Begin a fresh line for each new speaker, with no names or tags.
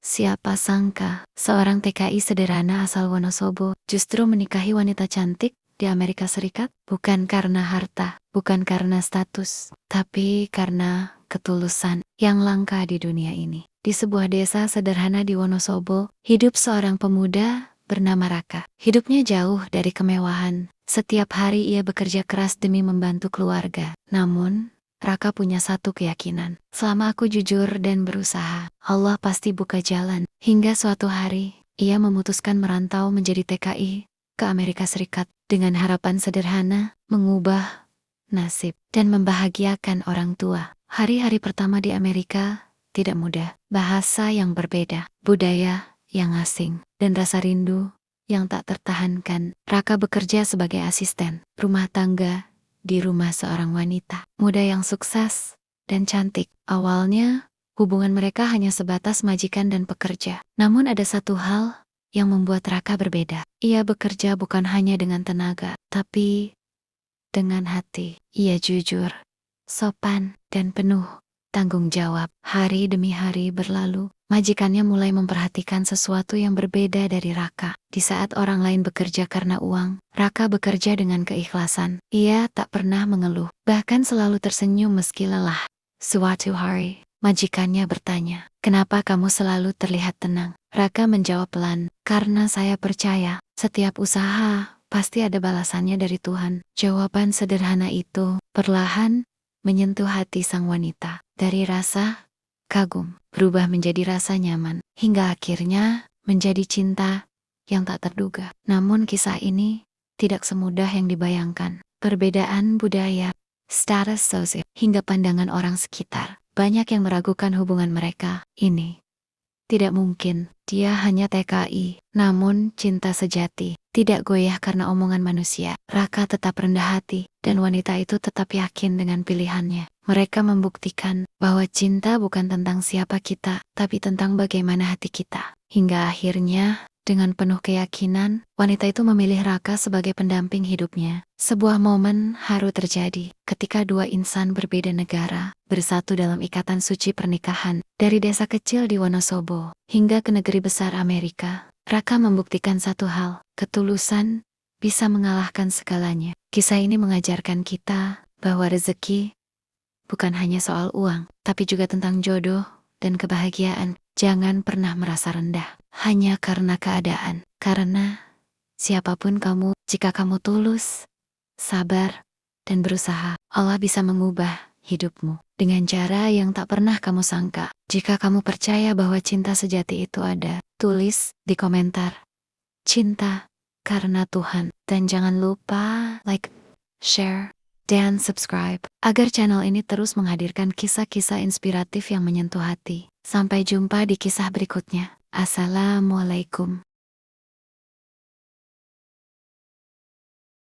Siapa sangka, seorang TKI sederhana asal Wonosobo justru menikahi wanita cantik di Amerika Serikat? Bukan karena harta, bukan karena status, tapi karena ketulusan yang langka di dunia ini. Di sebuah desa sederhana di Wonosobo, hidup seorang pemuda bernama Raka. Hidupnya jauh dari kemewahan. Setiap hari ia bekerja keras demi membantu keluarga. Namun, Raka punya satu keyakinan. Selama aku jujur dan berusaha, Allah pasti buka jalan. Hingga suatu hari, ia memutuskan merantau menjadi TKI ke Amerika Serikat dengan harapan sederhana, mengubah nasib dan membahagiakan orang tua. Hari-hari pertama di Amerika tidak mudah. Bahasa yang berbeda, budaya yang asing, dan rasa rindu yang tak tertahankan. Raka bekerja sebagai asisten rumah tangga di rumah seorang wanita muda yang sukses dan cantik. Awalnya, hubungan mereka hanya sebatas majikan dan pekerja. Namun ada satu hal yang membuat Raka berbeda. Ia bekerja bukan hanya dengan tenaga, tapi dengan hati. Ia jujur, sopan, dan penuh tanggung jawab. Hari demi hari berlalu, majikannya mulai memperhatikan sesuatu yang berbeda dari Raka. Di saat orang lain bekerja karena uang, Raka bekerja dengan keikhlasan. Ia tak pernah mengeluh, bahkan selalu tersenyum meski lelah. Suatu hari, majikannya bertanya, "Kenapa kamu selalu terlihat tenang?" Raka menjawab pelan, "Karena saya percaya, setiap usaha pasti ada balasannya dari Tuhan." Jawaban sederhana itu perlahan menyentuh hati sang wanita. Dari rasa kagum berubah menjadi rasa nyaman, hingga akhirnya menjadi cinta yang tak terduga. Namun kisah ini tidak semudah yang dibayangkan. Perbedaan budaya, status sosial, hingga pandangan orang sekitar, banyak yang meragukan hubungan mereka. Ini tidak mungkin, dia hanya TKI. Namun cinta sejati tidak goyah karena omongan manusia. Raka tetap rendah hati, dan wanita itu tetap yakin dengan pilihannya. Mereka membuktikan bahwa cinta bukan tentang siapa kita, tapi tentang bagaimana hati kita. Hingga akhirnya, dengan penuh keyakinan, wanita itu memilih Raka sebagai pendamping hidupnya. Sebuah momen haru terjadi ketika dua insan berbeda negara bersatu dalam ikatan suci pernikahan. Dari desa kecil di Wonosobo hingga ke negeri besar Amerika, Raka membuktikan satu hal, ketulusan bisa mengalahkan segalanya. Kisah ini mengajarkan kita bahwa rezeki bukan hanya soal uang, tapi juga tentang jodoh dan kebahagiaan. Jangan pernah merasa rendah hanya karena keadaan. Karena siapapun kamu, jika kamu tulus, sabar, dan berusaha, Allah bisa mengubah hidupmu dengan cara yang tak pernah kamu sangka. Jika kamu percaya bahwa cinta sejati itu ada, tulis di komentar, "Cinta karena Tuhan." Dan jangan lupa like, share, dan subscribe agar channel ini terus menghadirkan kisah-kisah inspiratif yang menyentuh hati. Sampai jumpa di kisah berikutnya. Assalamualaikum.